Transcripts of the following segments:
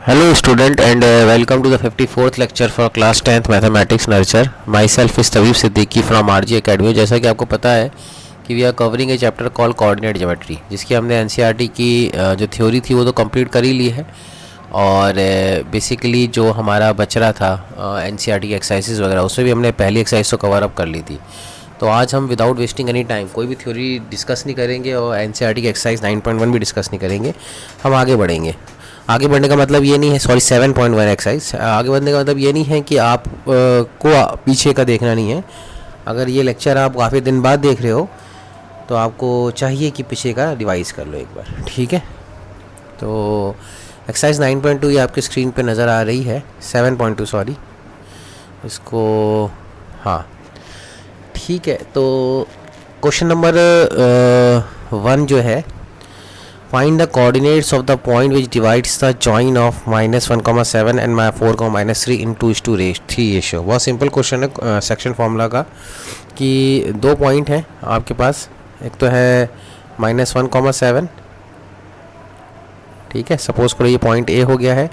Hello student and welcome to the 54th lecture for class 10th mathematics nurture. Myself is Tabib Siddiqui from RG Academy. जैसा कि आपको पता है कि we are covering a chapter call coordinate geometry, जिसकी हमने NCERT की जो थ्योरी थी वो तो कंप्लीट कर ही ली है और बेसिकली जो हमारा बच रहा था एनसीईआरटी की एक्सरसाइजेज वगैरह उसमें भी हमने पहली एक्सरसाइज तो कवर अप कर ली थी। तो आज हम विदाउट वेस्टिंग एनी टाइम कोई भी थ्योरी डिस्कस नहीं करेंगे और एनसीईआरटी की एक्सरसाइज 9.1 भी डिस्कस नहीं करेंगे, हम आगे बढ़ेंगे। आगे बढ़ने का मतलब ये नहीं है, 7.1 एक्सरसाइज आगे बढ़ने का मतलब ये नहीं है कि आप को पीछे का देखना नहीं है। अगर ये लेक्चर आप काफ़ी दिन बाद देख रहे हो तो आपको चाहिए कि पीछे का रिवाइज कर लो एक बार, ठीक है। तो एक्सरसाइज 9.2 ये आपके स्क्रीन पे नज़र आ रही है, 7.2 सॉरी, इसको हाँ ठीक है। तो क्वेश्चन नंबर 1 जो है, find the coordinates of the point which divides the join of -1,7 and -4,3 in 2:3 ratio। बहुत सिंपल क्वेश्चन है सेक्शन फॉर्मूला का कि दो पॉइंट हैं आपके पास, एक तो है -1,7, ठीक है, सपोज करो ये पॉइंट ए हो गया है,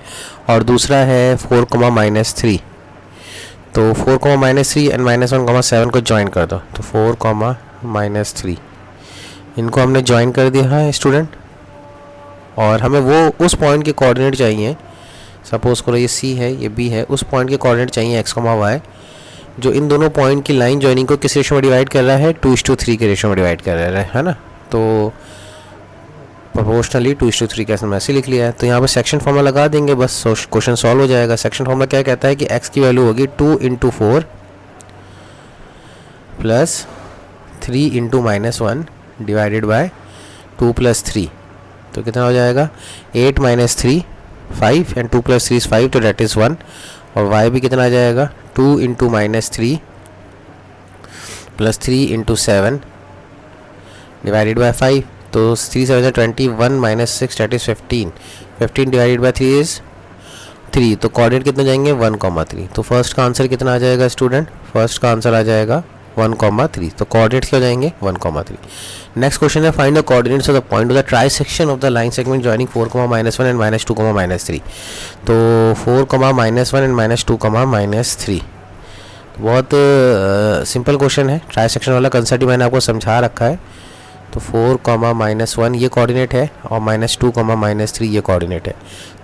और दूसरा है 4,-3। तो 4,-3 एंड -1,7 को ज्वाइन कर दो, तो 4,-3 इनको हमने ज्वाइन कर दिया है स्टूडेंट, और हमें वो उस पॉइंट के कोऑर्डिनेट चाहिए। सपोज करो ये सी है, ये बी है, उस पॉइंट के कोऑर्डिनेट चाहिए x, y, जो इन दोनों पॉइंट की लाइन ज्वाइनिंग को किस रेशो में डिवाइड कर रहा है, 2:3 के रेशो में डिवाइड कर रहा है ना। तो प्रोपोर्शनली 2:3 कैसे मैं ऐसे लिख लिया है। तो यहाँ पर सेक्शन फॉर्मूला लगा देंगे, बस क्वेश्चन सॉल्व हो जाएगा। सेक्शन फॉर्मूला क्या कहता है कि x की वैल्यू होगी 2 × 4 + 3 × -1 डिवाइडेड बाय 2 + 3। तो कितना हो जाएगा, 8 - 3 5 एंड 2 + 3 is 5, तो डेट इज़ 1। और y भी कितना आ जाएगा, 2 × -3 + 3 × 7 डिवाइडेड बाय 5। तो 3 7 is 21 - 6 that is 15। 15 divided by 3 is 3। तो कोऑर्डिनेट कितने जाएंगे, 1,3। तो फर्स्ट का आंसर कितना आ जाएगा स्टूडेंट, फर्स्ट का आंसर आ जाएगा 1,3। तो कोऑर्डिनेट्स क्या हो जाएंगे, 1,3। नेक्स्ट क्वेश्चन है, find the coordinates of the point of the trisection of the line segment joining 4,-1 and -2,-3। तो 4,-1 एंड -2,-3 बहुत सिंपल क्वेश्चन है, ट्राइसेक्शन वाला कंसेप्ट मैंने आपको समझा रखा है। तो 4,-1 ये कोऑर्डिनेट है और -2,-3 ये कोऑर्डिनेट है।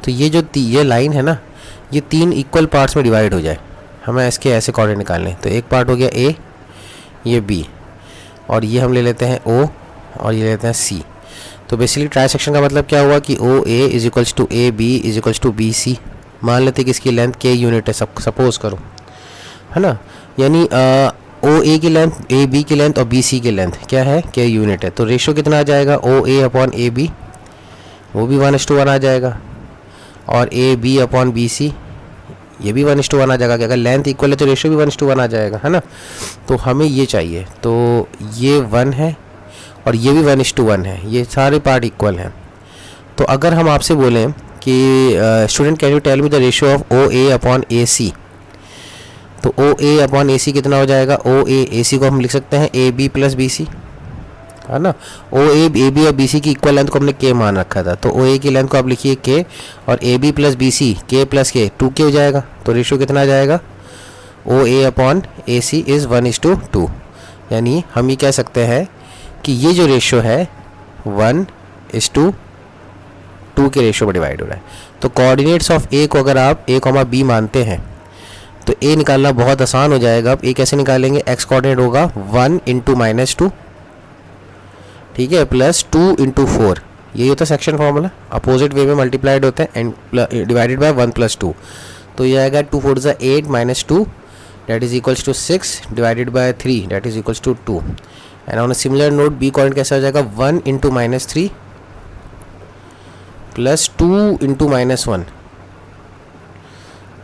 तो ये जो ये लाइन है ना, ये 3 इक्वल पार्ट्स में डिवाइड हो जाए, हमें इसके ऐसे कोऑर्डिनेट निकालने। तो एक पार्ट हो गया ए, ये बी, और ये हम ले लेते हैं ओ, और ये लेते हैं सी। तो बेसिकली ट्राइसेक्शन का मतलब क्या हुआ कि O A is equals to A B is equals to B C. मान लेते हैं कि इसकी लेंथ के यूनिट है, सपोज करो, है ना। यानी ओ ए की लेंथ, ए बी की लेंथ और बी सी की लेंथ क्या है, के यूनिट है। तो रेशो कितना आ जाएगा, ओ ए अपॉन ए बी, वो भी 1:1 आ जाएगा, और A B upon B C ये भी 1:1 आ जाएगा। कि अगर लेंथ इक्वल है तो रेशो भी 1:1 आ जाएगा, है ना। तो हमें ये चाहिए, तो ये 1 है और ये भी 1:1 है, ये सारे पार्ट इक्वल हैं। तो अगर हम आपसे बोलें कि student can you tell me the ratio of O A upon A C, तो ओ ए अपॉन ए सी कितना हो जाएगा, ओ ए सी को हम लिख सकते हैं ए बी + बी सी, है ना। ओ ए बी और बी सी की इक्वल लेंथ को हमने के मान रखा था, तो ओ ए की लेंथ को आप लिखिए के, और ए बी + बी सी के + के 2 हो जाएगा। तो रेशो कितना आ जाएगा, ओ A upon A C is 1:2। यानी हम ये कह सकते हैं कि ये जो रेशो है 1:2 के रेशो में डिवाइड हो रहा है। तो कोऑर्डिनेट्स ऑफ ए को अगर आप a, b मानते हैं तो a निकालना बहुत आसान हो जाएगा। अब a कैसे निकालेंगे, x कोऑर्डिनेट होगा 1 × -2, ठीक है, + 2 × 4, यही होता है सेक्शन फॉर्मूला, अपोजिट वे में मल्टीप्लाइड होते हैं एंड डिवाइडेड बाय 1 + 2। तो ये आएगा 2 4 is 8 - 2 that is equals to 6 divided by 3 that is equals to 2। And on a similar note B coordinate कैसा हो जाएगा, 1 × -3 + 2 × -1,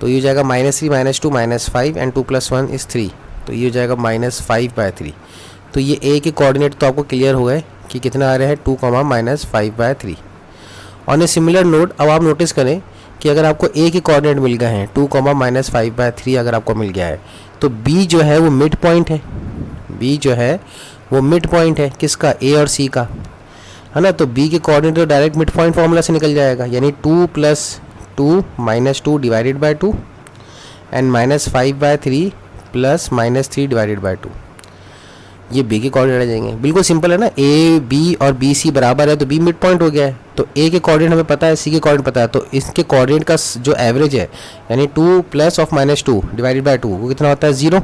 तो ये हो जाएगा -3 - 2 -5 एंड 2 + 1 is 3, तो ये हो जाएगा -5/3। तो ये a के कोऑर्डिनेट तो आपको क्लियर हो गए कि कितना आ रहा है, 2, -5/3। ऑन ए सिमिलर नोट अब आप नोटिस करें कि अगर आपको a के कोऑर्डिनेट मिल गए हैं 2, -5/3 अगर आपको मिल गया है, तो b जो है वो मिड पॉइंट है, b जो है वो मिड पॉइंट है किसका, a और c का, है ना। तो b के कोऑर्डिनेट तो डायरेक्ट मिड पॉइंट फॉर्मूला से निकल जाएगा, यानी 2 + 2 minus 2 divided by 2 and -5/3 plus -3 divided by 2। ये बी के कोऑर्डिनेट आ जाएंगे। बिल्कुल सिंपल है ना, ए बी और बी सी बराबर है तो बी मिड पॉइंट हो गया है। तो ए के कोऑर्डिनेट हमें पता है, सी के कोऑर्डिनेट पता है, तो इसके कोऑर्डिनेट का जो एवरेज है यानी 2 प्लस ऑफ -2 डिवाइडेड बाय 2 वो कितना होता है 0।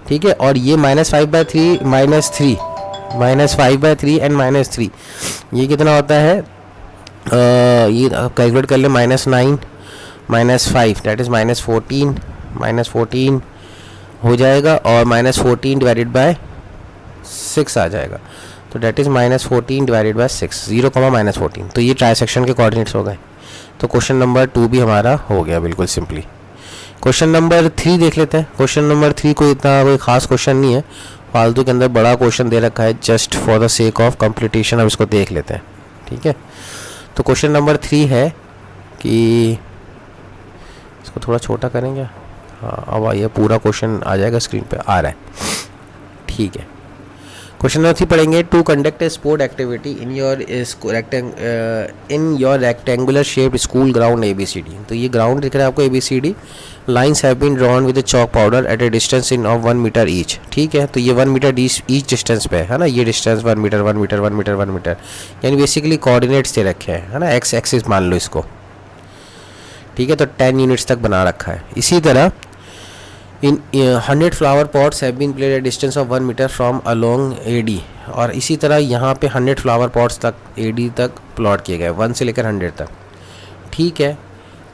ठीक है, और ये -5/3 -3 -5/3 एंड -3 ये कितना होता है, ये कैलकुलेट कर ले, -9 -5 दैट इज़ -14 हो जाएगा और -14 डिवाइडेड बाय 6 आ जाएगा, तो डेट इज़ -14 डिवाइडेड बाय 6 0, -14। तो ये ट्राइसेक्शन के कोऑर्डिनेट्स हो गए। तो क्वेश्चन नंबर 2 भी हमारा हो गया बिल्कुल सिंपली। क्वेश्चन नंबर 3 देख लेते हैं। क्वेश्चन नंबर 3 कोई इतना कोई खास क्वेश्चन नहीं है, फालतू के अंदर बड़ा क्वेश्चन दे रखा है just for the sake of completion. अब इसको देख लेते हैं। ठीक है, तो क्वेश्चन नंबर 3 है कि इसको थोड़ा छोटा करेंगे। हाँ, अब ये पूरा क्वेश्चन आ जाएगा स्क्रीन पे, आ रहा है। ठीक है, क्वेश्चन नंबर 3 पढ़ेंगे। To conduct a sport activity in your rectangular shaped school ground ABCD। तो ये ग्राउंड दिख रहा है आपको ABCD। Lines have been drawn with chalk powder at a distance in of 1 metre each. ठीक है, तो ये 1 मीटर ईच डिस्टेंस पे है ना, ये distance 1 metre 1 metre 1 metre 1 metre, यानी बेसिकली कोऑर्डिनेट्स दे रखे हैं, है ना, एक्स एक्सिस मान लो इसको। ठीक है, तो 10 यूनिट्स तक बना रखा है। इसी तरह in 100 flower pots have been placed at distance of 1 metre from along AD। और इसी तरह यहाँ पे 100 फ्लावर पॉट्स तक AD तक प्लॉट किए गए, 1 से लेकर 100 तक। ठीक है,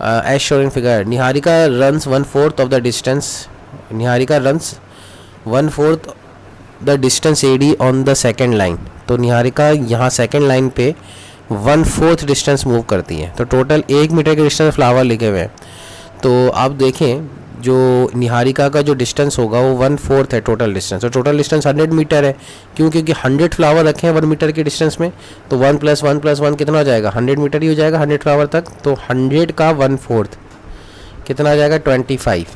as shown in figure, Niharika runs 1/4 of the distance, Niharika runs 1/4 the distance AD on the second line. तो निहारिका यहाँ सेकेंड लाइन पे 1/4 डिस्टेंस मूव करती है। तो टोटल 1 मीटर के डिस्टेंस फ्लावर लिखे हुए हैं। तो आप देखें जो निहारिका का जो डिस्टेंस होगा वो 1/4 है टोटल डिस्टेंस, और टोटल डिस्टेंस 100 मीटर है। क्यों? क्योंकि 100 फ्लावर रखे हैं 1 मीटर के डिस्टेंस में, तो 1 + 1 + 1 कितना हो जाएगा, 100 मीटर ही हो जाएगा 100 फ्लावर तक। तो 100 का 1/4 कितना आ जाएगा 25।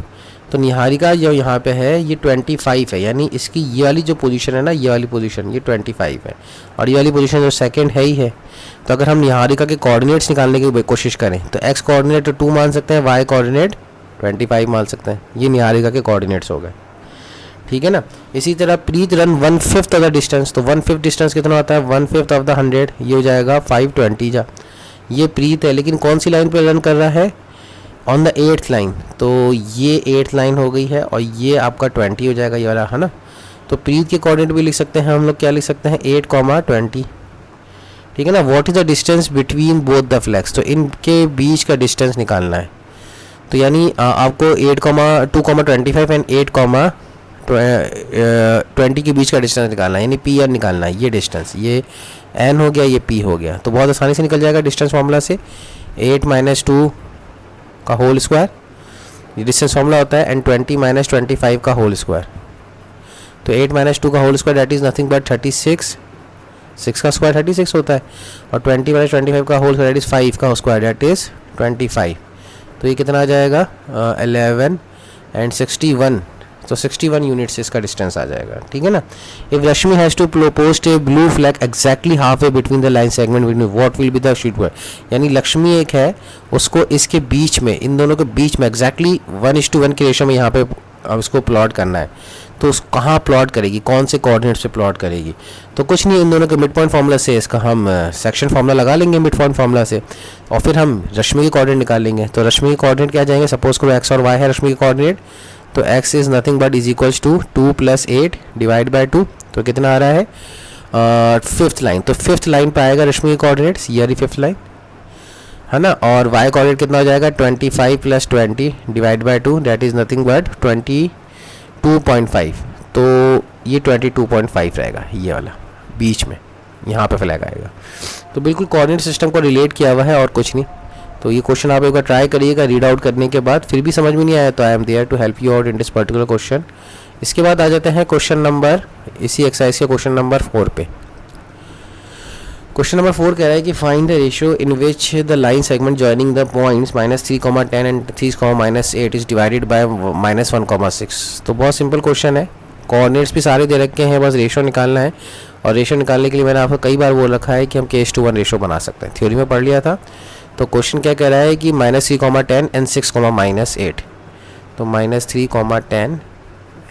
तो निहारिका जो यहाँ पे है ये 25 है, यानी इसकी ये वाली जो पोजीशन है ना, ये वाली पोजीशन ये 25 है, और ये वाली पोजीशन जो सेकंड है ही है। तो अगर हम निहारिका के कोऑर्डिनेट्स निकालने की कोशिश करें तो एक्स कोऑर्डिनेट 2 मान सकते हैं, वाई कोऑर्डिनेट 25 मान सकते हैं। ये निहारिका के कोऑर्डिनेट्स हो गए। ठीक है ना। इसी तरह प्रीत रन 1/5 ऑफ द डिस्टेंस, तो 1/5 डिस्टेंस कितना होता है 1/5 ऑफ द 100, ये हो जाएगा 520 जा। ये प्रीत है, लेकिन कौन सी लाइन पे रन कर रहा है, ऑन द 8th लाइन। तो ये 8th लाइन हो गई है, और ये आपका 20 हो जाएगा ये वाला, है ना। तो प्रीत के कोऑर्डिनेट भी लिख सकते हैं हम लोग, क्या लिख सकते हैं 8, 20। ठीक है ना। What is the distance between both the flags, तो इनके बीच का डिस्टेंस निकालना है। तो यानी आपको 8,2,25 एंड 8,20 के बीच का डिस्टेंस निकालना है, यानी पी एन निकालना है। ये डिस्टेंस, ये एन हो गया, ये पी हो गया। तो बहुत आसानी से निकल जाएगा डिस्टेंस फार्मूला से, 8 - 2 का होल स्क्वायर, ये डिस्टेंस फार्मूला होता है, एंड 20 - 25 का होल स्क्वायर। तो 8 - 2 का whole square that is nothing but 36, 6 का स्क्वायर 36 होता है, और 20 - 25 का होल स्क्वायर दैट इज़ 5 का स्क्वायर दैट इज़ 25। तो ये कितना आ जाएगा 11 एंड 61, तो 61 यूनिट्स से इसका डिस्टेंस आ जाएगा। ठीक है ना। If Rashmi has to post a blue flag exactly half way between the line segment between what will be the sheet word, यानी लक्ष्मी एक है, उसको इसके बीच में, इन दोनों के बीच में एग्जैक्टली 1:1 के रेशो में यहाँ पे अब इसको प्लॉट करना है। तो उस कहाँ प्लॉट करेगी, कौन से कोऑर्डिनेट्स पे प्लॉट करेगी, तो कुछ नहीं, इन दोनों के मिड पॉइंट फार्मूला से इसका हम सेक्शन फार्मूला लगा लेंगे मिड पॉइंट फार्मूला से, और फिर हम रश्मि के कोऑर्डिनेट निकाल लेंगे। तो रश्मि के कोऑर्डिनेट क्या जाएंगे, सपोज करो एक्स और वाई है रश्मि के कोऑर्डिनेट, तो x is nothing but is equals to 2 + 8 divide by 2, तो कितना आ रहा है 5th लाइन। तो 5th लाइन पे आएगा रश्मि के कोऑर्डिनेट्स, ये रही 5th लाइन, है ना। और y कोऑर्डिनेट कितना हो जाएगा 25 + 20 divide by 2 that is nothing but 22.5। तो ये 22.5 रहेगा, ये वाला बीच में यहाँ पे फ्लैग आएगा। तो बिल्कुल कोऑर्डिनेट सिस्टम को रिलेट किया हुआ है और कुछ नहीं। तो ये क्वेश्चन आप एक बार ट्राई करिएगा रीड आउट करने के बाद, फिर भी समझ में नहीं आया तो I am there to help you out in this particular question. इसके बाद आ जाते हैं क्वेश्चन नंबर, इसी एक्सरसाइज के क्वेश्चन नंबर 4 पे। क्वेश्चन नंबर 4 कह रहा है कि find the ratio in which the line segment joining the points -3,10 and 3,-8 is divided by -1,6। तो बहुत सिंपल क्वेश्चन है, कोऑर्डिनेट्स भी सारे दे रखे हैं, बस रेशियो निकालना है। और रेशियो निकालने के लिए मैंने आपको कई बार बोल रखा है कि हम K:1 रेशियो बना सकते हैं, थ्योरी में पढ़ लिया था। तो क्वेश्चन क्या कह रहा है कि -3, 10 एंड 6, -8। तो -3, 10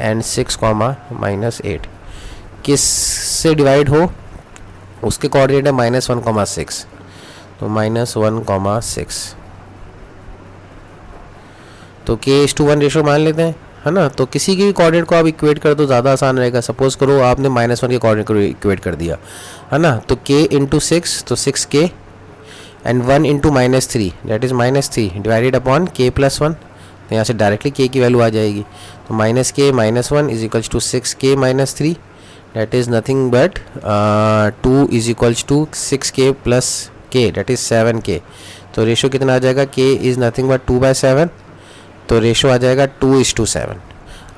एंड 6, -8 किस से डिवाइड हो, उसके कोऑर्डिनेट है -1, 6। तो -1, 6। तो k:1 रेशो मान लेते हैं, है ना। तो किसी के भी कोऑर्डिनेट को आप इक्वेट कर दो, ज़्यादा आसान रहेगा। सपोज करो आपने -1 के कोऑर्डिनेट को इक्वेट कर दिया, है ना। तो k × 6, तो 6k and 1 × -3 that is -3 divided upon k+1। तो यहाँ से डायरेक्टली k की वैल्यू आ जाएगी। तो -k -1 is equals to 6k -3 that is nothing but 2 is equals to 6k + k that is 7k। तो रेशो कितना आ जाएगा, k इज़ नथिंग बट 2/7। तो रेशो आ जाएगा 2:7।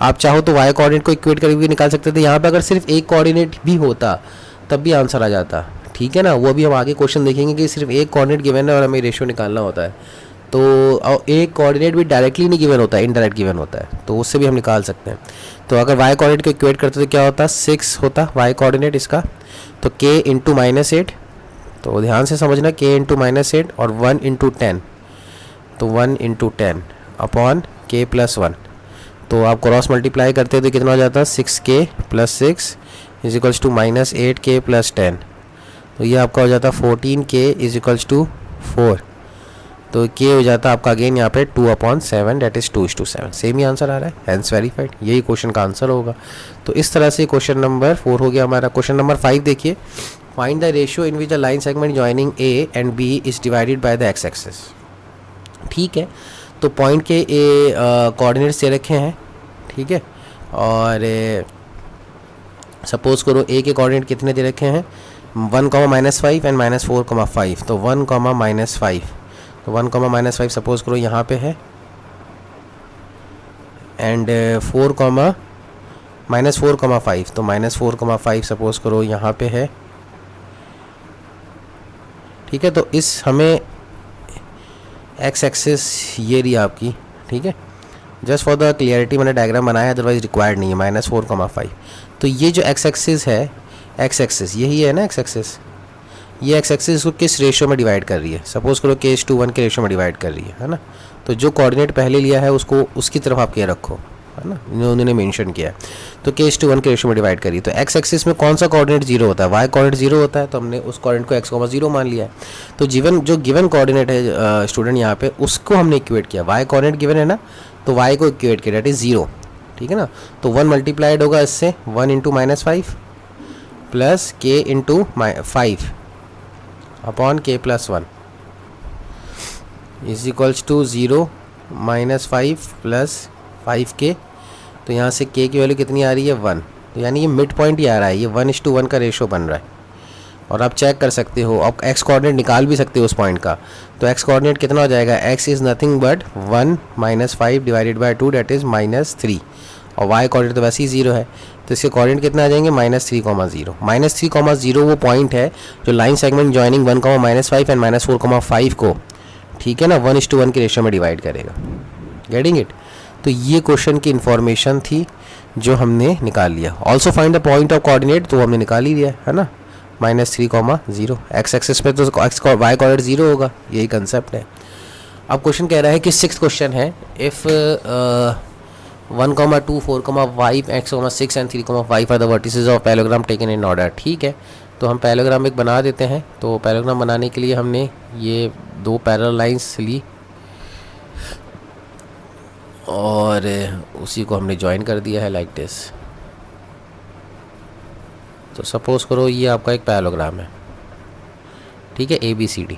आप चाहो तो y कोऑर्डिनेट को इक्वेट करके भी निकाल सकते थे। यहाँ पे अगर सिर्फ एक कोऑर्डिनेट भी होता तब भी आंसर आ जाता, ठीक है ना। वो अभी हम आगे क्वेश्चन देखेंगे कि सिर्फ एक कोऑर्डिनेट गिवन है और हमें रेशो निकालना होता है। तो एक कोऑर्डिनेट भी डायरेक्टली नहीं गिवन होता है, इनडायरेक्ट गिवन होता है, तो उससे भी हम निकाल सकते हैं। तो अगर y कोऑर्डिनेट को इक्वेट करते तो क्या होता, 6 होता y कोऑर्डिनेट इसका। तो k × -8, तो ध्यान से समझना, k × -8 और 1 × 10, तो 1 × 10 अपॉन k+1। तो आप क्रॉस मल्टीप्लाई करते हो तो कितना हो जाता है, 6k + 6 is equals to -8k + 10। तो ये आपका हो जाता 14k इज इक्वल्स टू 4। तो k हो जाता आपका अगेन यहाँ पे 2/7 दैट इज़ 2:7। सेम ही आंसर आ रहा है, हैंस वेरीफाइड। यही क्वेश्चन का आंसर होगा। तो इस तरह से क्वेश्चन नंबर 4 हो गया हमारा। क्वेश्चन नंबर 5 देखिए, find the ratio in which the line segment joining a and b is divided by the x axis. ठीक है, तो पॉइंट के ए कोऑर्डिनेट्स दे रखे हैं, ठीक है। और सपोज करो ए के कोऑर्डिनेट कितने दे रखे हैं, 1, -5 एंड -4, 5। तो 1, -5, तो 1, -5 सपोज करो यहाँ पे है, एंड 4, -4, 5। तो -4, 5 सपोज करो यहाँ पे है, ठीक है। तो इस हमें एक्स एक्सिस ये रही आपकी, ठीक है। जस्ट फॉर द क्लियरिटी मैंने डायग्राम बनाया है, अदरवाइज रिक्वायर्ड नहीं है। -4, 5। तो ये जो एक्स एक्सिस है, एक्स एक्सिस यही है ना, एक्स एक्सिस। ये एक्स एक्सिस इसको किस रेशो में डिवाइड कर रही है, सपोज करो k:1 के रेशो में डिवाइड कर रही है ना। तो जो कोऑर्डिनेट पहले लिया है उसको उसकी तरफ आप क्या रखो, है ना, उन्होंने मेंशन किया है। तो k:1 के रेशो में डिवाइड करिए। तो एक्स एक्सिस में कौन सा कोऑर्डिनेट 0 होता है, y कोऑर्डिनेट 0 होता है। तो हमने उस कोऑर्डिनेट को x, 0 मान लिया है। तो जो गिवन कोऑर्डिनेट है स्टूडेंट यहाँ पे, उसको हमने इक्वेट किया। y कोऑर्डिनेट गिवन है ना, तो y को इक्वेट किया, दैट इज 0, ठीक है ना। तो 1 मल्टीप्लाइड होगा इससे, 1 × -5 plus k × 5 upon k+1 is equals to 0, -5 plus 5k। तो यहाँ से k की वैल्यू कितनी आ रही है, 1। तो यानी ये मिड पॉइंट ही आ रहा है, ये 1:1 का रेशो बन रहा है। और आप चेक कर सकते हो, आप x कोऑर्डिनेट निकाल भी सकते हो उस पॉइंट का। तो x कोऑर्डिनेट कितना हो जाएगा, x is nothing but 1 - 5 divided by 2 that is -3। और y कोऑर्डिनेट तो वैसे ही 0 है, तो इसके कोऑर्डिनेट कितना आ जाएंगे, -3, 0। -3, 0 वो पॉइंट है जो लाइन सेगमेंट जॉइनिंग 1, -5 एंड -4, 5 को, ठीक है ना, 1:1 के रेशो में डिवाइड करेगा। Getting it. तो ये क्वेश्चन की इन्फॉर्मेशन थी जो हमने निकाल लिया। Also find the point of coordinate, तो हमने निकाल ही दिया है ना, -3, 0। एक्स एक्सिस पे तो वाई कोऑर्डिनेट 0 होगा, यही कंसेप्ट है। अब क्वेश्चन कह रहा है कि 6th क्वेश्चन है, if 1, 2, 4, 5, x, 6 and 3, 5 are the vertices of parallelogram taken in order. ठीक है, तो हम पैरेललोग्राम एक बना देते हैं। तो पैरेललोग्राम बनाने के लिए हमने ये 2 पैरेलल लाइंस ली और उसी को हमने ज्वाइन कर दिया है लाइक दिस। तो सपोज करो ये आपका एक पैरेललोग्राम है, ठीक है, ABCD।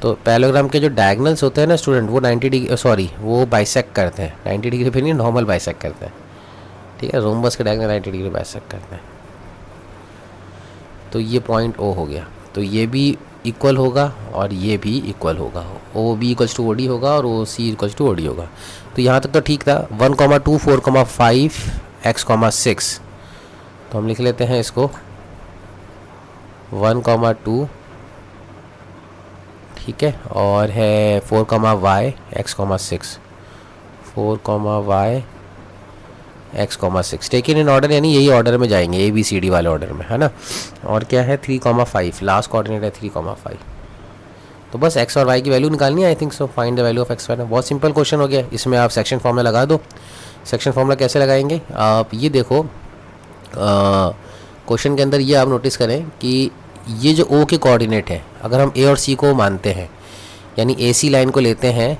तो पैरेललोग्राम के जो डायगोनल्स होते हैं ना स्टूडेंट, वो 90 डिग्री वो बाइसेक्ट करते हैं। 90 डिग्री फिर नहीं, नॉर्मल बाइसेक्ट करते हैं, ठीक है। रोम्बस के डायगोनल 90 डिग्री बाइसेक्ट करते हैं। तो ये पॉइंट O हो गया, तो ये भी इक्वल होगा और ये भी इक्वल होगा। OB = OD होगा और OC = OD होगा। तो यहाँ तक तो ठीक था। 1, 2, 4, 5, x, 6। तो हम लिख लेते हैं इसको 1, 2, ठीक है, और है 4, y, x, 6, 4, y, x, 6 taken in order, यानी यही ऑर्डर में जाएंगे ABCD वाले ऑर्डर में, है ना। और क्या है 3, 5, लास्ट कोऑर्डिनेट है 3, 5। तो बस एक्स और वाई की वैल्यू निकालनी है। I think so find the value of x y. बहुत सिंपल क्वेश्चन हो गया। इसमें आप सेक्शन फॉर्मूला लगा दो। सेक्शन फॉर्मूला कैसे लगाएंगे आप ये देखो, क्वेश्चन के अंदर ये आप नोटिस करें कि ये जो ओ के कोऑर्डिनेट है, अगर हम ए और सी को मानते हैं यानी ए सी लाइन को लेते हैं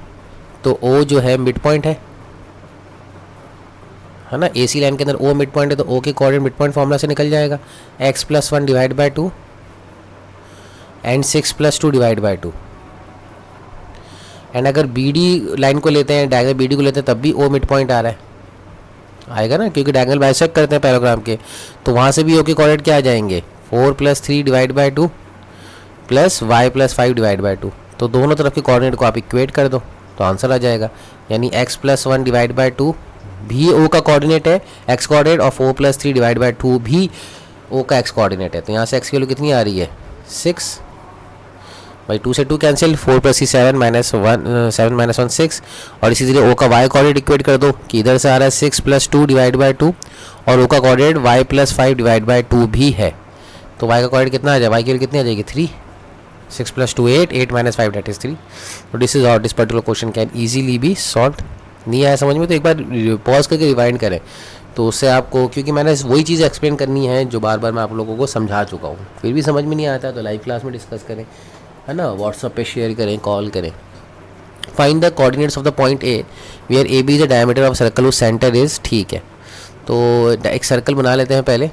तो ओ जो है मिड पॉइंट है ना। ए सी लाइन के अंदर ओ मिड पॉइंट है तो ओ के कोऑर्डिनेट मिड पॉइंट फॉर्मूला से निकल जाएगा x+1 divide by 2 and 6+2 divide by 2। And अगर बी डी लाइन को लेते हैं, डायगोनल बी डी को लेते हैं, तब भी ओ मिड पॉइंट आ रहा है, आएगा ना, क्योंकि डायगोनल बाइसेक्ट करते हैं पैराग्राम के, तो वहाँ से भी ओ के कोऑर्डिनेट क्या आ जाएंगे 4+3 divide by 2 plus y+5 divide by 2। तो दोनों तरफ के कोऑर्डिनेट को आप इक्वेट कर दो तो आंसर आ जाएगा। यानी x+1 डिवाइड बाय 2 भी ओ का कोऑर्डिनेट है, एक्स कोऑर्डिनेट, और 4+3 डिवाइड बाय 2 भी ओ का एक्स कोऑर्डिनेट है। तो यहाँ से एक्स की वैल्यू कितनी आ रही है 6 भाई, 2 से 2 कैंसिल, 4+3 7 -1 6। और इसी तरह ओ का वाई कोऑर्डिनेट इक्वेट कर दो कि इधर से आ रहा है 6+2 डिवाइड बाय 2 और ओ का कोऑर्डिनेट y+5 डिवाइड बाय 2 भी है। तो y का कोऑर्डिनेट कितना आ जाएगा, y की वैल्यू कितनी आ जाएगी 3, 6+2 8, 8 - 5 दैट इज 3। तो this is how this particular question can easily B solve. नहीं आया समझ में तो एक बार पॉज करके रिवाइंड करें, तो उससे आपको, क्योंकि मैंने वही चीज़ एक्सप्लेन करनी है जो बार बार मैं आप लोगों को समझा चुका हूँ, फिर भी समझ में नहीं आता तो लाइव क्लास में डिस्कस करें, है ना, व्हाट्सएप पे शेयर करें, कॉल करें। Find the coordinates of the point A where A B is the diameter of circle whose centre is. ठीक है, तो एक सर्कल बना लेते हैं पहले।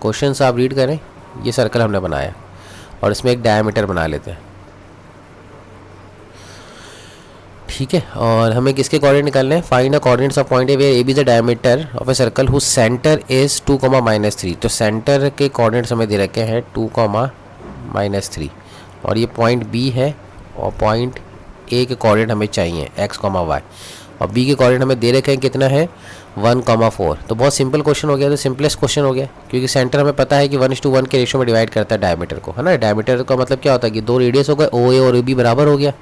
क्वेश्चन आप रीड करें, ये सर्कल हमने बनाया और इसमें एक डायमीटर बना लेते हैं। ठीक है, और हमें किसके कोऑर्डिनेट निकालने हैं, find the coordinates of point A where A B is the diameter of a circle whose centre is 2, -3। तो सेंटर के कोऑर्डिनेट्स हमें दे रखे हैं 2, -3 और ये पॉइंट बी है और पॉइंट ए के कोऑर्डिनेट हमें चाहिए x, y और बी के कोऑर्डिनेट हमें दे रखे हैं कितना है 1, 4। तो बहुत सिंपल क्वेश्चन हो गया, तो सिंपलेस्ट क्वेश्चन हो गया, क्योंकि सेंटर हमें पता है कि 1:1 के रेशियो में डिवाइड करता है डायमीटर को, है ना। डायमीटर का मतलब क्या होता है कि 2 रेडियस हो गए, ओ ए और बी बराबर हो गया।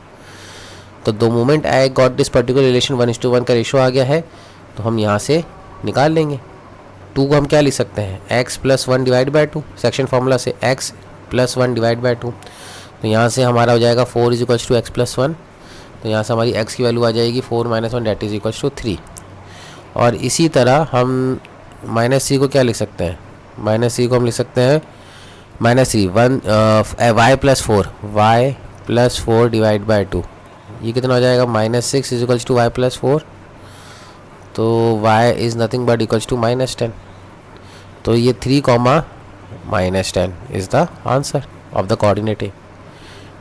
तो the moment I got this particular relation 1:1 का रेशियो आ गया है, तो हम यहाँ से निकाल लेंगे। 2 को हम क्या लिख सकते हैं x+1 divide by 2, section formula से x+1 डिवाइड बाय 2। तो यहाँ से हमारा हो जाएगा 4 = x+1। तो यहाँ से हमारी x की वैल्यू आ जाएगी 4 - 1 दैट इज इक्वल्स टू 3। और इसी तरह हम -3 को क्या लिख सकते हैं, -3 को हम लिख सकते हैं -3 y+4 डिवाइड बाय 2। ये कितना हो जाएगा -6 इक्वल्स टू y+4। तो y is nothing but equals to -10। तो ये 3, -10 is the answer of the coordinate A.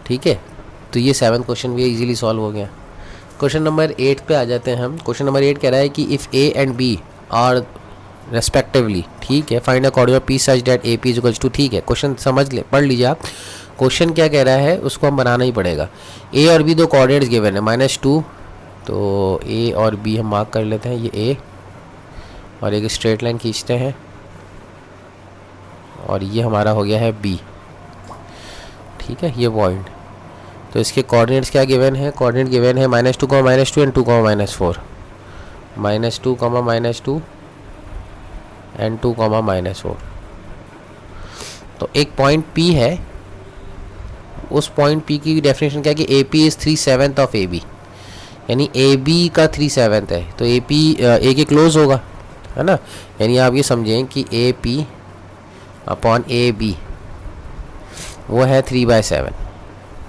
ठीक है, तो ये 7th क्वेश्चन भी इजीली सॉल्व हो गया। क्वेश्चन नंबर 8 पे आ जाते हैं हम। क्वेश्चन नंबर 8 कह रहा है कि if A and B are respectively, ठीक है, find the coordinate P such that A P equals to. ठीक है, क्वेश्चन समझ ले, पढ़ लीजिए आप। क्वेश्चन क्या कह रहा है उसको हम बनाना ही पड़ेगा। ए और बी दो कोऑर्डिनेट्स गिवन है -2, तो ए और बी हम मार्क कर लेते हैं, ये ए, और एक स्ट्रेट लाइन खींचते हैं और ये हमारा हो गया है बी। ठीक है, ये पॉइंट। तो इसके कोऑर्डिनेट्स क्या गिवन है, कोऑर्डिनेट गिवन है -2, -2 एंड 2, -4, -2, -2 एंड 2, -4। तो एक पॉइंट P है, उस पॉइंट P की डेफिनेशन क्या है कि AP इज़ 3/7 ऑफ AB, यानी AB का 3/7 है, तो AP A के क्लोज होगा, है ना। यानी आप ये समझें कि AP अपॉन AB वो है 3/7,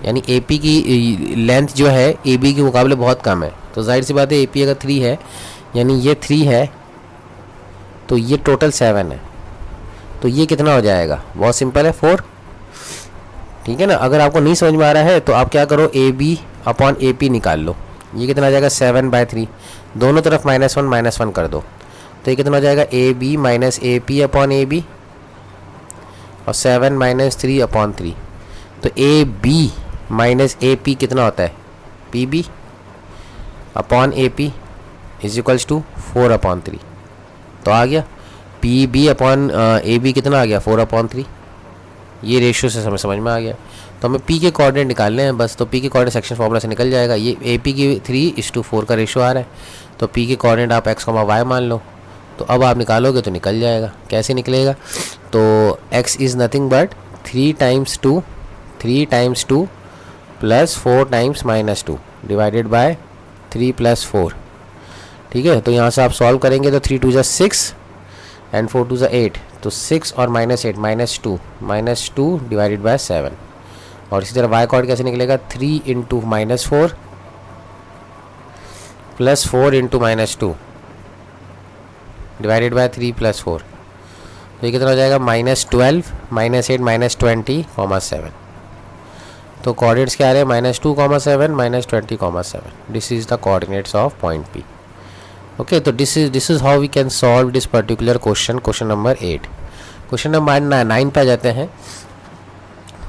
यानी AP की लेंथ जो है AB के मुकाबले बहुत कम है। तो जाहिर सी बात है AP अगर 3 है, यानी ये 3 है, तो ये टोटल 7 है। तो ये कितना हो जाएगा, बहुत सिंपल है 4। ठीक है ना। अगर आपको नहीं समझ में आ रहा है तो आप क्या करो, AB अपॉन AP निकाल लो। ये कितना आ जाएगा 7/3, दोनों तरफ -1 कर दो, तो ये कितना हो जाएगा AB - AP अपॉन AB और 7 - 3 अपॉन 3। तो AB - AP कितना होता है PB upon AP is equals to 4/3। तो आ गया PB अपॉन AB कितना आ गया 4/3। ये रेशियो से समझ में आ गया। तो हमें P के कोऑर्डिनेट निकालने हैं बस। तो P के कोऑर्डिनेट सेक्शन फॉर्मूला से निकल जाएगा। ये AP की 3:4 का रेशियो आ रहा है, तो P के कोऑर्डिनेट आप x, y मान लो। तो अब आप निकालोगे तो निकल जाएगा। कैसे निकलेगा, तो x is nothing but 3 × 2 plus 4 times -2 divided by 3 + 4। ठीक है, तो यहाँ से आप सॉल्व करेंगे तो 3 × 2 = 6 एंड 4 × 2 = 8, तो 6 और -8 -2 डिवाइडेड बाय 7। और इसी तरह वाई कॉर्ड कैसे निकलेगा, 3 × -4 प्लस 4 × -2 डिवाइडेड बाय 3 + 4। तो ये कितना हो जाएगा, -12 -8 -20, 7। तो कोऑर्डिनेट्स क्या आ रहे हैं, -2, 7 -20, 7। This is the coordinates of point P। Okay, तो this is how we can solve this particular question number 8। Question number 9 पे आ जाते हैं।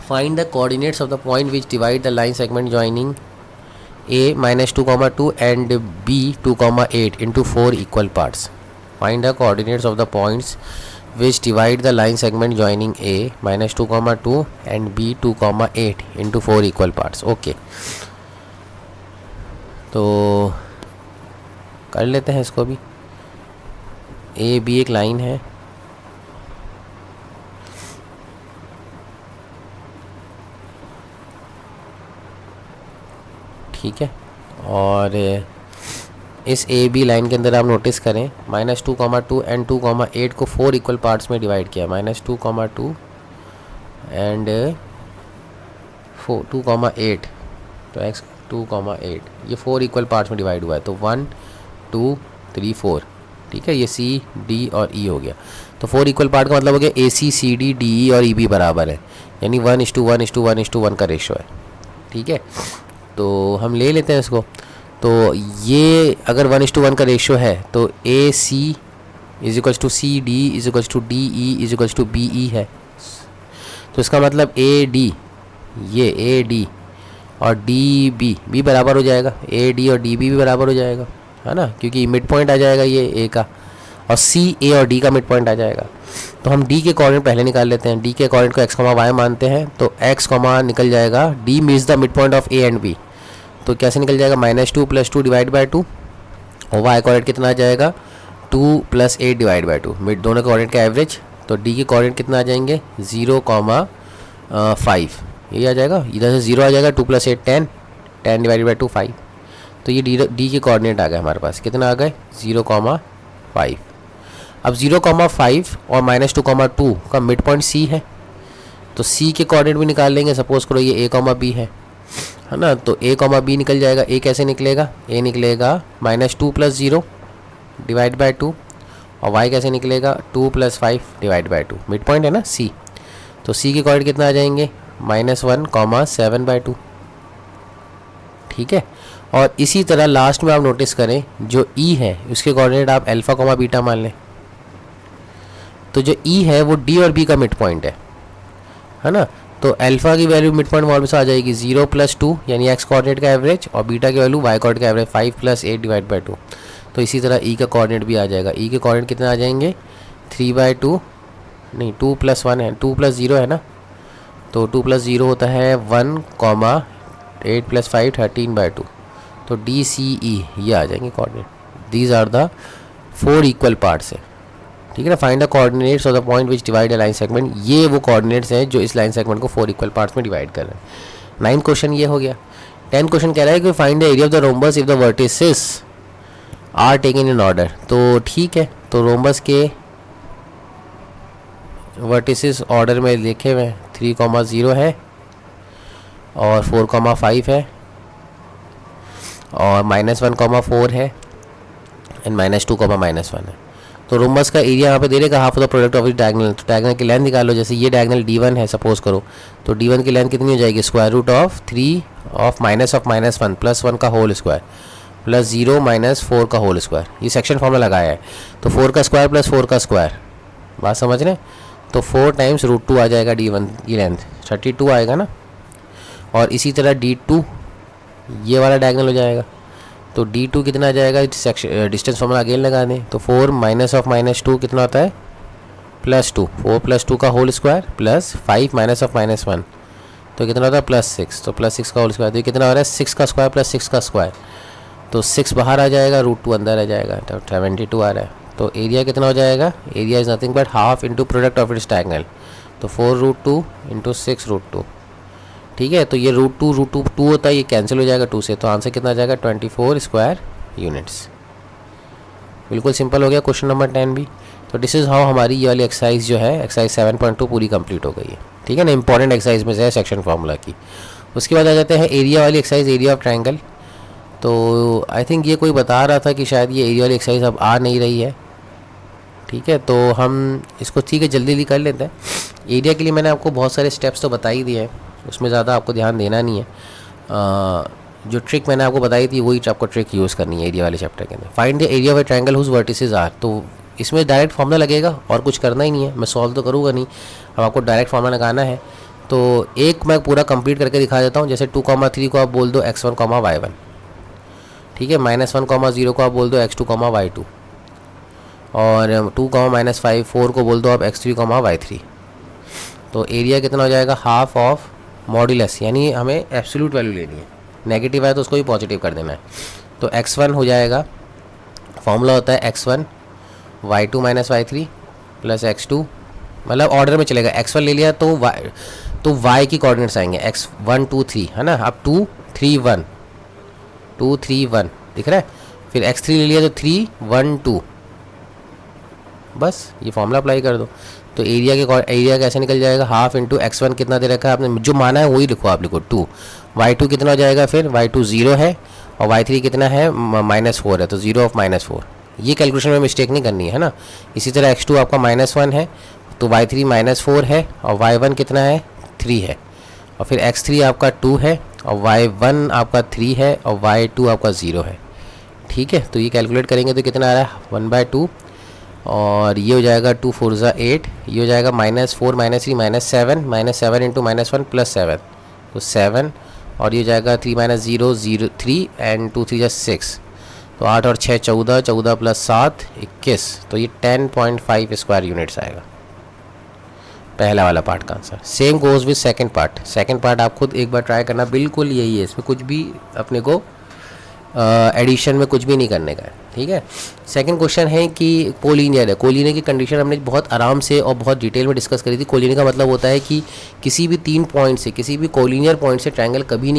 Find the coordinates of the point which divide the line segment joining A -2, and B 2, 8 into 4 equal parts. Find the coordinates of the points which divide the line segment joining A -2, 2 and B 2, 8 into 4 equal parts. Okay, तो कर लेते हैं इसको भी। A B एक line है, ठीक है, और इस ए बी लाइन के अंदर आप नोटिस करें -2, 2 एंड 2, 8 को 4 इक्वल पार्ट्स में डिवाइड किया। -2, 2 एंड 2, 8, तो x 2, 8 ये 4 इक्वल पार्ट्स में डिवाइड हुआ है, तो 1 2 3 4। ठीक है, ये C D और E हो गया। तो 4 इक्वल पार्ट का मतलब हो गया AC CD DE और EB बराबर है, यानी 1:1:1:1 का रेशो है। ठीक है, तो हम ले लेते हैं इसको। तो ये अगर 1:1 का रेशो है तो AC = CD = DE = BE है। तो इसका मतलब AD, ये AD और DB भी बराबर हो जाएगा, AD और DB भी बराबर हो जाएगा, है ना, क्योंकि मिड पॉइंट आ जाएगा ये A का, और C A और D का मिड पॉइंट आ जाएगा। तो हम D के कोऑर्डिनेट पहले निकाल लेते हैं। D के कोऑर्डिनेट को x, y मानते हैं, तो x, निकल जाएगा D means the mid point of A and B, तो कैसे निकल जाएगा, -2 + 2 डिवाइड बाय 2, और y कोऑर्डिनेट कितना आ जाएगा, 2 + 8 डिवाइड बाय 2, मिड दोनों कोऑर्डिनेट का एवरेज। तो D के कोऑर्डिनेट कितना आ जाएंगे, 0, 5, ये आ जाएगा। इधर से 0 आ जाएगा, 2 + 8 10, 10 डिवाइड बाय 2 5। तो ये D के कोऑर्डिनेट आ गए हमारे पास, कितना आ गए, 0, 5। अब 0, 5 और -2, 2 का मिड पॉइंट C है, तो C के कोऑर्डिनेट भी निकाल लेंगे। सपोज करो ये A, B है ना, तो A, B निकल जाएगा। A कैसे निकलेगा, A निकलेगा -2 + 0 डिवाइड बाय 2, और Y कैसे निकलेगा, 2 + 5 डिवाइड बाय 2, मिड पॉइंट है ना C। तो C के कोऑर्डिनेट कितना आ जाएंगे, -1, 7/2। ठीक है, और इसी तरह लास्ट में आप नोटिस करें जो E है उसके कोऑर्डिनेट आप अल्फ़ा, बीटा मान लें। तो जो E है वो D और B का मिड पॉइंट है ना, तो अल्फ़ा की वैल्यू मिड पॉइंट वाले से आ जाएगी 0 + 2 यानी x कोऑर्डिनेट का एवरेज, और बीटा की वैल्यू y कोऑर्डिनेट का एवरेज 5 + 8 डिवाइड बाय 2। तो इसी तरह E का कोऑर्डिनेट भी आ जाएगा। E के कोऑर्डिनेट कितने आ जाएंगे, 3/2, नहीं 2 + 1 है, 2 + 0 है ना, तो 2 + 0 होता है 1, 8 + 5 13/2। तो DCE ये आ जाएंगे coordinate. These are the 4 equal parts है। ठीक है ना, find the coordinates of the point which divide the line segment. ये वो कोऑर्डिनेट्स हैं जो इस लाइन सेगमेंट को 4 इक्वल पार्ट्स में डिवाइड कर रहे हैं। 9 क्वेश्चन ये हो गया। 10 क्वेश्चन कह रहा है कि find the area of the rhombus if the vertices are taken in order. तो ठीक है, तो रोम्बस के वर्टिसेस ऑर्डर में लिखे हुए हैं, 3, 0 है और 4, 5 है, और -1, 4 है, एंड -2, -1 है। तो रोम्बस का एरिया यहाँ पे दे देगा half of the product of इस डायगोनल। तो डायगोनल की लेंथ निकालो। जैसे ये डायगोनल D1 है सपोज करो, तो D1 की लेंथ कितनी हो जाएगी, √3 ऑफ -1 +1 का होल स्क्वायर प्लस 0 -4 का होल स्क्वायर। ये सेक्शन फॉर्मूला लगाया है, तो 4 का स्क्वायर प्लस 4 का स्क्वायर, बात समझ रहे हैं। तो 4 टाइम्स √2 आ जाएगा D1 की लेंथ, 32 आएगा ना। और इसी तरह D2 ये वाला डायगोनल हो जाएगा, तो D2 कितना आ जाएगा, डिस्टेंस फॉर्मूला अगेन लगा दें, तो 4 -2 कितना होता है, +2, 4 + 2 का होल स्क्वायर प्लस 5 -1, तो कितना होता है +6, तो +6 का होल स्क्वायर, तो ये कितना हो रहा है 6 का स्क्वायर प्लस 6 का स्क्वायर, तो 6 बाहर आ जाएगा, √2 अंदर आ जाएगा, तो 72 आ रहा है। तो एरिया कितना हो जाएगा, area is nothing but half into product of its diagonal, तो 4√2 × 6√2। ठीक है, तो ये √2 होता है, ये कैंसिल हो जाएगा 2 से, तो आंसर कितना आ जाएगा 24 स्क्वायर यूनिट्स। बिल्कुल सिंपल हो गया क्वेश्चन नंबर 10 भी। तो दिस इज़ हाउ हमारी ये वाली एक्सरसाइज जो है एक्सरसाइज 7.2 पूरी कंप्लीट हो गई है। ठीक है ना, इंपॉर्टेंट एक्सरसाइज में से है सेक्शन फार्मूला की। उसके बाद आ जाते हैं एरिया वाली एक्सरसाइज, एरिया ऑफ ट्रायंगल। तो आई थिंक ये कोई बता रहा था कि शायद ये एरिया वाली एक्सरसाइज अब आ नहीं रही है। ठीक है, तो हम इसको ठीक है जल्दी कर लेते हैं। एरिया के लिए मैंने आपको बहुत सारे स्टेप्स तो बता ही दिए हैं, उसमें ज़्यादा आपको ध्यान देना नहीं है। जो ट्रिक मैंने आपको बताई थी वही आपको ट्रिक यूज़ करनी है एरिया वाले चैप्टर के अंदर। Find the area of a triangle whose vertices are. तो इसमें डायरेक्ट फार्मूला लगेगा और कुछ करना ही नहीं है, मैं सॉल्व तो करूँगा नहीं, अब आपको डायरेक्ट फार्मूला लगाना है। तो एक मैं पूरा कंप्लीट करके दिखा देता हूँ। जैसे 2,3 को आप बोल दो x1, y1। ठीक है, -1, 0 को आप बोल दो x2, y2। और 2, -5, 4 को बोल दो आप x3, y3। तो एरिया कितना हो जाएगा, हाफ ऑफ मॉड्यूलस, यानी हमें एब्सोल्यूट वैल्यू लेनी है। नेगेटिव है तो उसको भी पॉजिटिव कर देना है। तो x1 हो जाएगा, फॉर्मूला होता है x1 y2 - y3 plus x2, मतलब ऑर्डर में चलेगा। x1 ले लिया तो y की कोऑर्डिनेट्स आएंगे x1 2 3, है ना। अब 2 3 1 2 3 1 दिख रहा है। फिर x3 ले लिया तो 3 1 2, बस ये फॉर्मूला अप्लाई कर दो। तो एरिया कैसे निकल जाएगा, हाफ इंटू x1 कितना दे रखा है आपने, जो माना है वही लिखो आप, लिखो 2। y2 कितना हो जाएगा, फिर y2 0 है और y3 कितना है -4 है, तो 0 ऑफ -4। ये कैलकुलेशन में मिस्टेक नहीं करनी है ना। इसी तरह x2 आपका -1 है तो y3 -4 है और y1 कितना है 3 है, और फिर x3 आपका 2 है और y1 आपका 3 है और y2 आपका 0 है। ठीक है, तो ये कैलकुलेट करेंगे तो कितना आ रहा है 1/2, और ये हो जाएगा 2 4 ज़ा 8, ये हो जाएगा -4 -3 -7, -7 इंटू -1 +7, तो 7, और ये हो जाएगा 3 -0 0 3 एंड 2 3 ज़ा 6, तो 8 और 6 14, 14 + 7 21, तो ये 10.5 स्क्वायर यूनिट्स आएगा पहला वाला पार्ट का answer. Same goes with second part. Second part आप खुद एक बार ट्राई करना, बिल्कुल यही है, इसमें कुछ भी अपने को एडिशन में कुछ भी नहीं करने का है। ठीक है, सेकंड क्वेश्चन है कि कोलिनियर है। कोलिनियर की कंडीशन हमने बहुत आराम से और बहुत डिटेल में डिस्कस करी थी। कोलिनियर का मतलब होता है कि किसी भी 3 पॉइंट से, किसी भी कोलिनियर पॉइंट से ट्रायंगल कभी नहीं